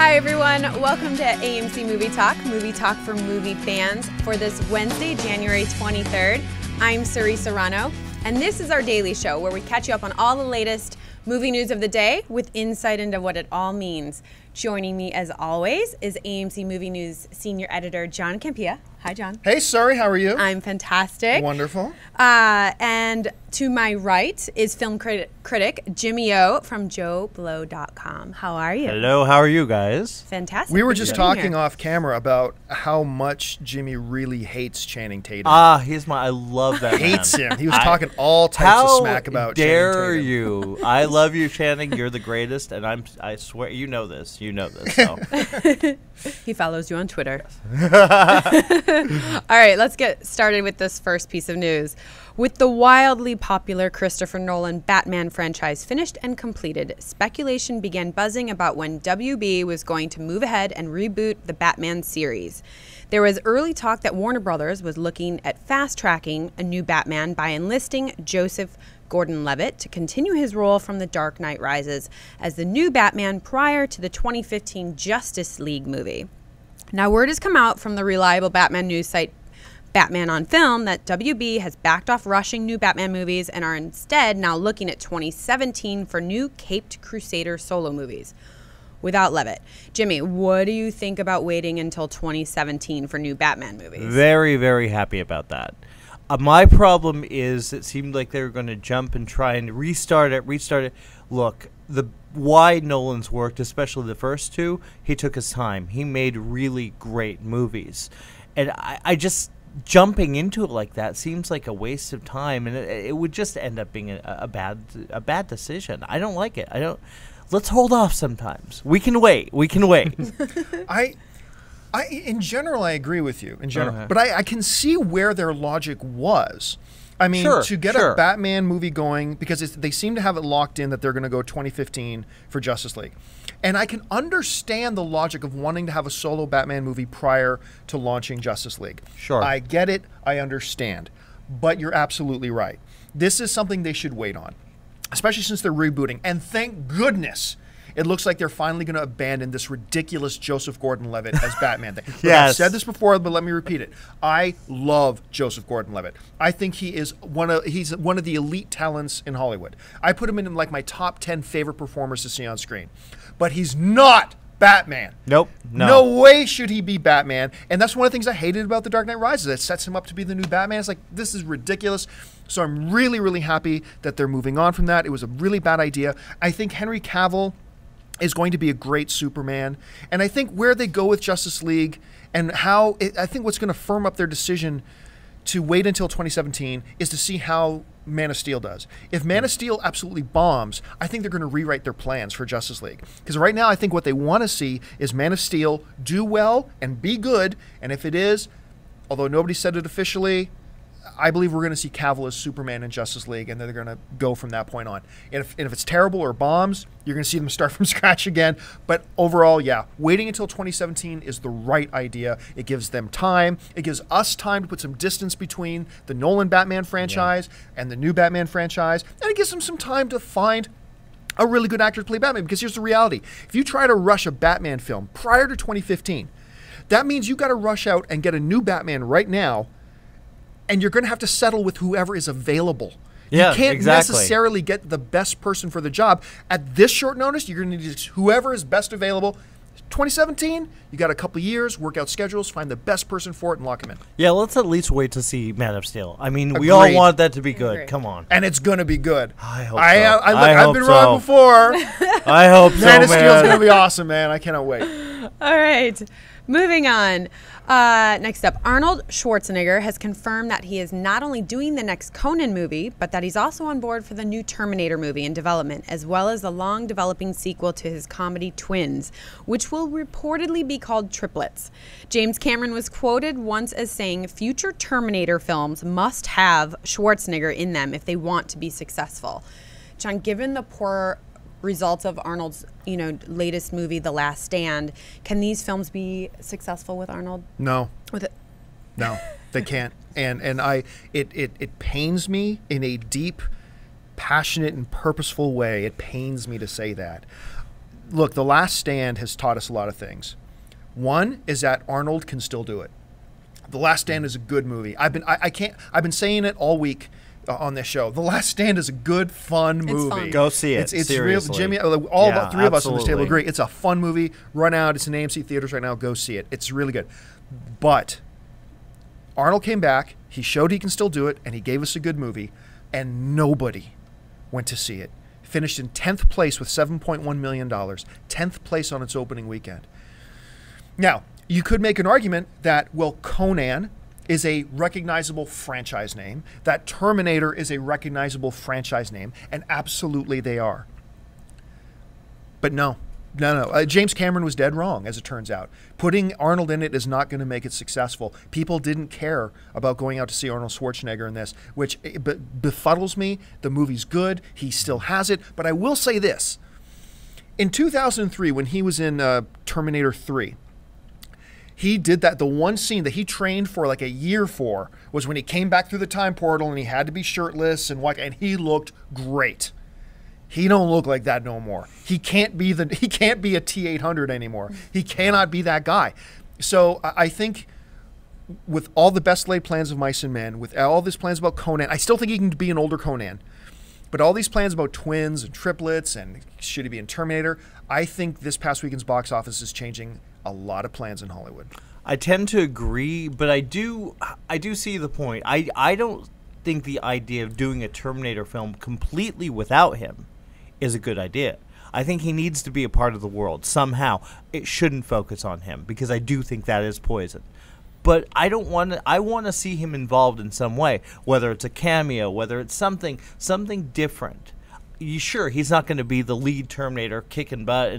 Hi everyone, welcome to AMC Movie Talk for movie fans for this Wednesday, January 23rd. I'm Suri Serrano, and this is our daily show where we catch you up on all the latest movie news of the day with insight into what it all means. Joining me as always is AMC Movie News Senior Editor John Campea. Hi John. Hey Suri, how are you? I'm fantastic. Wonderful. And to my right is film critic Jimmy O from JoeBlow.com. How are you? Hello, how are you guys? Fantastic. We were just talking off camera about how much Jimmy really hates Channing Tatum. I love that Hates man. him. He was talking all types of smack about Channing Tatum. How dare you? I love you, Channing. You're the greatest, and I swear, you know this. You know this. So. He follows you on Twitter. All right, let's get started with this first piece of news. With the wildly popular Christopher Nolan Batman franchise finished and completed, speculation began buzzing about when WB was going to move ahead and reboot the Batman series. There was early talk that Warner Brothers was looking at fast-tracking a new Batman by enlisting Joseph Gordon-Levitt to continue his role from The Dark Knight Rises as the new Batman prior to the 2015 Justice League movie. Now, word has come out from the reliable Batman news site Batman on Film that WB has backed off rushing new Batman movies and are instead now looking at 2017 for new Caped Crusader solo movies without Levitt. Jimmy, what do you think about waiting until 2017 for new Batman movies? Very, very happy about that. My problem is it seemed like they were going to jump and try and restart it. Look, why Nolan's worked, especially the first two, he took his time. He made really great movies. And I just, jumping into it like that seems like a waste of time, and it would just end up being a bad decision. I don't like it. Let's hold off sometimes. We can wait. In general, I agree with you, but I can see where their logic was. I mean, to get a Batman movie going, because they seem to have it locked in that they're going to go 2015 for Justice League. And I can understand the logic of wanting to have a solo Batman movie prior to launching Justice League. Sure. I get it. I understand. But you're absolutely right. This is something they should wait on, especially since they're rebooting. And thank goodness it looks like they're finally going to abandon this ridiculous Joseph Gordon-Levitt as Batman thing. Look, Yes. I've said this before, but let me repeat it. I love Joseph Gordon-Levitt. I think he's one of the elite talents in Hollywood. I put him in like my top 10 favorite performers to see on screen. But he's not Batman. Nope. No way should he be Batman. And that's one of the things I hated about The Dark Knight Rises. It sets him up to be the new Batman. It's like, this is ridiculous. So I'm really, really happy that they're moving on from that. It was a really bad idea. I think Henry Cavill is going to be a great Superman. And I think where they go with Justice League and I think what's going to firm up their decision to wait until 2017 is to see how Man of Steel does. If Man of Steel absolutely bombs, I think they're going to rewrite their plans for Justice League. Because right now I think what they want to see is Man of Steel do well and be good. And if it is, although nobody said it officially, I believe we're going to see Cavill as Superman in Justice League, and then they're going to go from that point on. And if it's terrible or bombs, you're going to see them start from scratch again. But overall, yeah, waiting until 2017 is the right idea. It gives them time. It gives us time to put some distance between the Nolan Batman franchise and the new Batman franchise, and it gives them some time to find a really good actor to play Batman. Because here's the reality. If you try to rush a Batman film prior to 2015, that means you got to rush out and get a new Batman right now, and you're going to have to settle with whoever is available. Yeah, you can't exactly. necessarily get the best person for the job. At this short notice, you're going to need whoever is best available. 2017, you got a couple years, work out schedules, find the best person for it, and lock him in. Yeah, let's at least wait to see Man of Steel. I mean, we Agreed. all want that to be good. Agreed. Come on. And it's going to be good. I hope so. I've been wrong before. I hope so, Man of Steel's going to man. be awesome, man. I cannot wait. All right, moving on. Next up, Arnold Schwarzenegger has confirmed that he is not only doing the next Conan movie, but that he's also on board for the new Terminator movie in development, as well as the long-developing sequel to his comedy Twins, which will reportedly be called Triplets. James Cameron was quoted once as saying, future Terminator films must have Schwarzenegger in them if they want to be successful. John, given the poor results of Arnold's, latest movie, The Last Stand, can these films be successful with Arnold? No. With it? No, they can't. And it pains me in a deep, passionate, and purposeful way. It pains me to say that. Look, The Last Stand has taught us a lot of things. One is that Arnold can still do it. The Last Stand is a good movie. I've been saying it all week on this show. The Last Stand is a good, fun movie. Fun. Go see it. It's seriously. real. Jimmy, all three of us on this table absolutely. agree. It's a fun movie. Run out. It's in AMC theaters right now. Go see it. It's really good. But Arnold came back. He showed he can still do it, and he gave us a good movie, and nobody went to see it. Finished in 10th place with $7.1 million. 10th place on its opening weekend. Now, you could make an argument that, well, Conan is a recognizable franchise name, that Terminator is a recognizable franchise name, and absolutely they are. But no. James Cameron was dead wrong, as it turns out. Putting Arnold in it is not going to make it successful. People didn't care about going out to see Arnold Schwarzenegger in this, which befuddles me. The movie's good. He still has it. But I will say this. In 2003, when he was in Terminator 3, he did that. The one scene that he trained for like a year for was when he came back through the time portal and he had to be shirtless and he looked great. He don't look like that no more. He can't be a T-800 anymore. He cannot be that guy. So I think with all the best laid plans of Mice and Men, with all these plans about Conan, I still think he can be an older Conan. But all these plans about twins and triplets and should he be in Terminator, I think this past weekend's box office is changing a lot of plans in Hollywood. I tend to agree, but I do see the point. I don't think the idea of doing a Terminator film completely without him is a good idea. I think he needs to be a part of the world somehow. It shouldn't focus on him because I do think that is poison. But I don't want to. I want to see him involved in some way, whether it's a cameo, whether it's something different. Sure, he's not going to be the lead Terminator kicking butt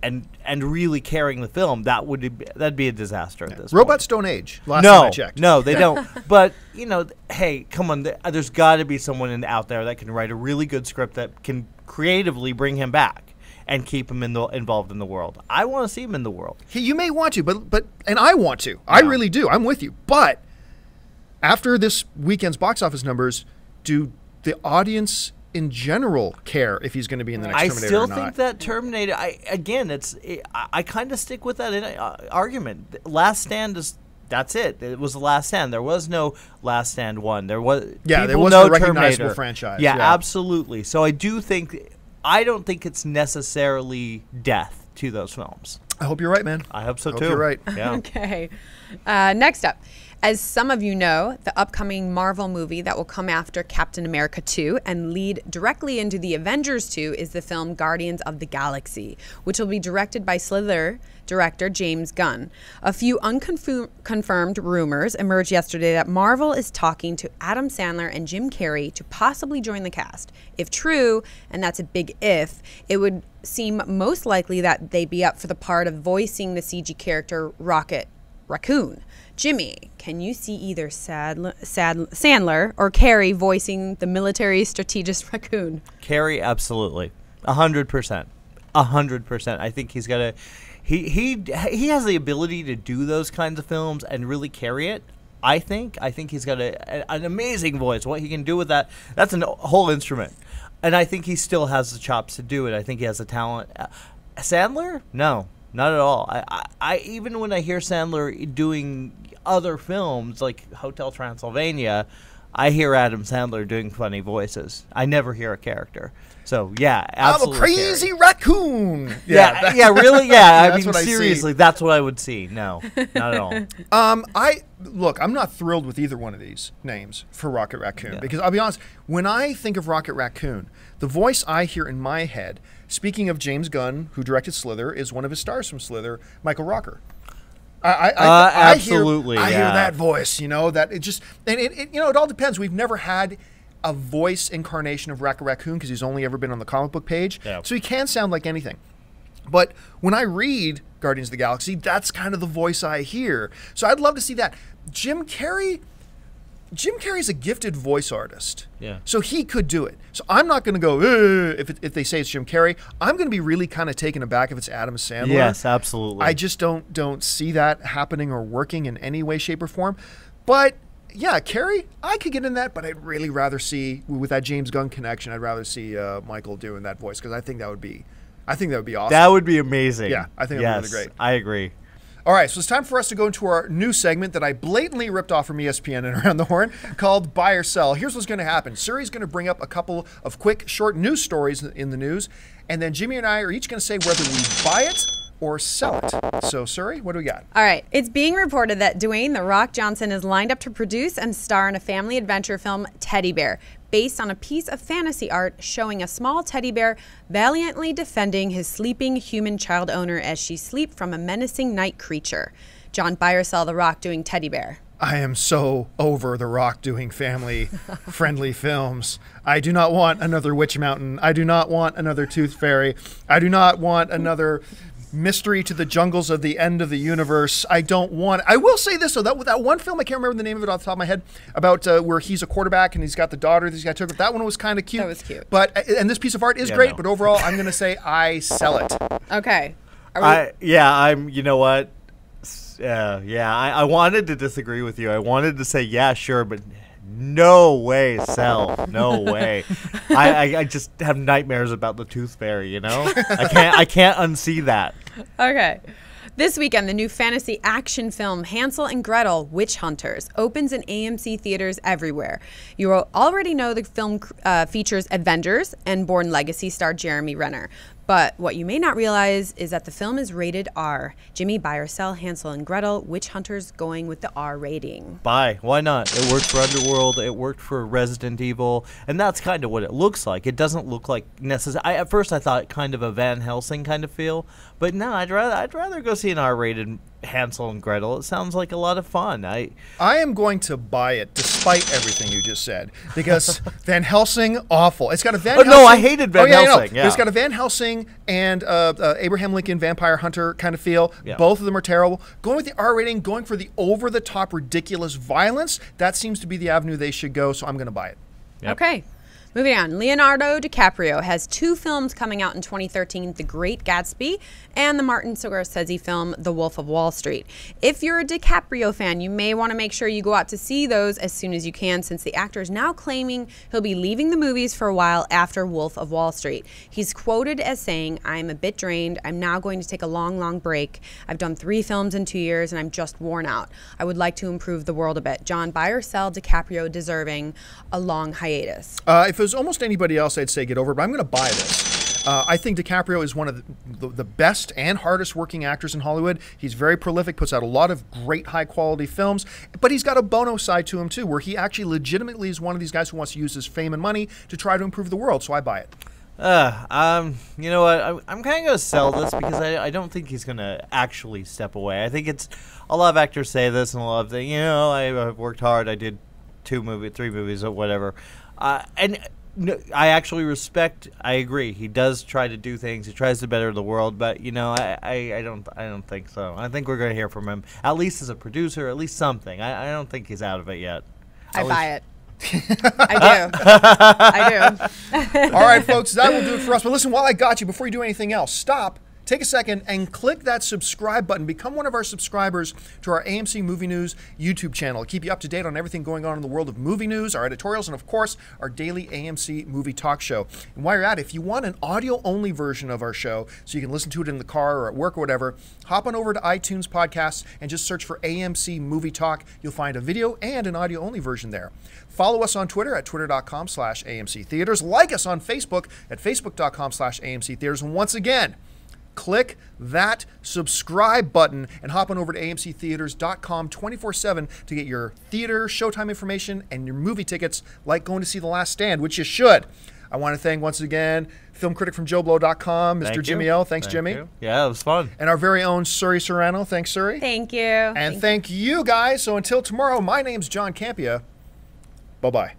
and really carrying the film. That'd be a disaster at this point. Robots don't age. Last time I checked. No, they don't. But hey, come on. There's got to be someone out there that can write a really good script that can creatively bring him back and keep him involved in the world. I want to see him in the world. You may want to, but I want to. I really do. I'm with you. But after this weekend's box office numbers, do the audience in general care if he's going to be in the next Terminator or not? I still think that Terminator. I kind of stick with that argument. Last Stand is. That's it. It was The Last Stand. There was no Last Stand 1. There was there was a recognizable franchise. Yeah, absolutely. So I don't think it's necessarily death to those films. I hope you're right, man. I hope so I hope too. you're right. Yeah. Okay. Next up. As some of you know, the upcoming Marvel movie that will come after Captain America 2 and lead directly into the Avengers 2 is the film Guardians of the Galaxy, which will be directed by Slither director James Gunn. A few unconfirmed rumors emerged yesterday that Marvel is talking to Adam Sandler and Jim Carrey to possibly join the cast. If true, and that's a big if, it would seem most likely that they'd be up for the part of voicing the CG character Rocket Raccoon. Jimmy, can you see either Sandler or Carrey voicing the military strategist Raccoon? Carrey, absolutely, 100%, 100%. I think he's got a he has the ability to do those kinds of films and really carry it. I think he's got an amazing voice. What he can do with that's a whole instrument, and I think he still has the chops to do it. I think he has the talent. Sandler, no. Not at all. I even when I hear Sandler doing other films like Hotel Transylvania, I hear Adam Sandler doing funny voices. I never hear a character. So yeah, absolutely. I'm a crazy raccoon. Yeah, really. Yeah, I mean what seriously, that's what I would see. No, not at all. I'm not thrilled with either one of these names for Rocket Raccoon because I'll be honest. When I think of Rocket Raccoon, the voice I hear in my head, speaking of James Gunn, who directed Slither, is one of his stars from Slither, Michael Rooker. Absolutely, I hear that voice. That it just it all depends. We've never had a voice incarnation of Rocket Raccoon because he's only ever been on the comic book page, so he can sound like anything. But when I read Guardians of the Galaxy, that's kind of the voice I hear. So I'd love to see that. Jim Carrey's a gifted voice artist. Yeah. So he could do it. So I'm not going to go, if they say it's Jim Carrey. I'm going to be really kind of taken aback if it's Adam Sandler. Yes, absolutely. I just don't see that happening or working in any way, shape, or form. But yeah, Carrey, I could get in that, but I'd really rather see, with that James Gunn connection, I'd rather see Michael doing that voice because I think that would be I think that would be awesome. That would be amazing. Yeah, I think that would be really great. I agree. All right, so it's time for us to go into our new segment that I blatantly ripped off from ESPN and Around the Horn called Buy or Sell. Here's what's going to happen. Suri's going to bring up a couple of quick, short news stories in the news, and then Jimmy and I are each going to say whether we buy it or sell it. So, Suri, what do we got? All right. It's being reported that Dwayne "The Rock" Johnson is lined up to produce and star in a family adventure film, Teddy Bear, based on a piece of fantasy art showing a small teddy bear valiantly defending his sleeping human child owner as she sleeps from a menacing night creature. John, buy or sell The Rock doing Teddy Bear? I am so over The Rock doing family-friendly films. I do not want another Witch Mountain. I do not want another Tooth Fairy. I do not want another Mystery to the Jungles of the End of the Universe. I don't want. I will say this though, that one film, I can't remember the name of it off the top of my head, about where he's a quarterback and he's got the daughter that he's got took. That one was kind of cute. That was cute. But and this piece of art is great. But overall, I'm going to say I sell it. Okay. You know what? I wanted to disagree with you. I wanted to say yeah, sure, but no way, sell. No way. I just have nightmares about the Tooth Fairy, you know? I can't unsee that. Okay. This weekend, the new fantasy action film Hansel and Gretel, Witch Hunters, opens in AMC theaters everywhere. You already know the film features Avengers and Bourne Legacy star Jeremy Renner. But what you may not realize is that the film is rated R. Jimmy, buy or sell Hansel and Gretel, Witch Hunters going with the R rating? Buy. Why not? It worked for Underworld. It worked for Resident Evil. And that's kind of what it looks like. It doesn't look like necessarily. At first I thought kind of a Van Helsing kind of feel. But no, I'd rather go see an R-rated Hansel and Gretel. It sounds like a lot of fun. I am going to buy it despite everything you just said, because Van Helsing, awful. It's got a Van Helsing. No, I hated Van Helsing. Yeah. It's got a Van Helsing and Abraham Lincoln Vampire Hunter kind of feel. Yeah. Both of them are terrible. Going with the R rating, going for the over-the-top ridiculous violence, that seems to be the avenue they should go, so I'm going to buy it. Yep. Okay. Moving on, Leonardo Dicaprio has 2 films coming out in 2013, The Great Gatsby and the Martin Scorsese film, The Wolf of Wall Street. If you're a DiCaprio fan, you may want to make sure you go out to see those as soon as you can, since the actor is now claiming he'll be leaving the movies for a while after Wolf of Wall Street. He's quoted as saying, "I'm a bit drained. I'm now going to take a long, long break. I've done 3 films in 2 years and I'm just worn out. I would like to improve the world a bit." John, buy or sell DiCaprio deserving a long hiatus? If it was almost anybody else, I'd say get over it, but I'm going to buy this. I think DiCaprio is one of the best and hardest working actors in Hollywood. He's very prolific, puts out a lot of great high quality films, but he's got a Bono side to him too, where he actually legitimately is one of these guys who wants to use his fame and money to try to improve the world, so I buy it. You know what? I'm kind of going to sell this because I don't think he's going to actually step away. I think it's, a lot of actors say this and a lot of things, you know, I've worked hard, I did 3 movies or whatever. And no, I actually respect. I agree. He does try to do things. He tries to better the world, but you know, I don't think so. I think we're going to hear from him at least as a producer, at least something. I don't think he's out of it yet. I buy it. I do. All right, folks, that will do it for us. But listen, while I got you, before you do anything else, stop. Take a second and click that subscribe button. Become one of our subscribers to our AMC Movie News YouTube channel. Keep you up to date on everything going on in the world of movie news, our editorials, and of course, our daily AMC Movie Talk show. And while you're at it, if you want an audio-only version of our show, so you can listen to it in the car or at work or whatever, hop on over to iTunes Podcasts and just search for AMC Movie Talk. You'll find a video and an audio-only version there. Follow us on Twitter at twitter.com/AMC Theaters. Like us on Facebook at facebook.com/AMC Theaters. And once again, click that subscribe button and hop on over to amctheaters.com 24/7 to get your theater, showtime information, and your movie tickets, like going to see The Last Stand, which you should. I want to thank once again film critic from JoeBlow.com, Mr. Jimmy L. Thanks, Jimmy. You. Yeah, it was fun. And our very own Suri Serrano. Thanks, Suri. Thank you. And thank you guys. So until tomorrow, my name's John Campia. Bye-bye.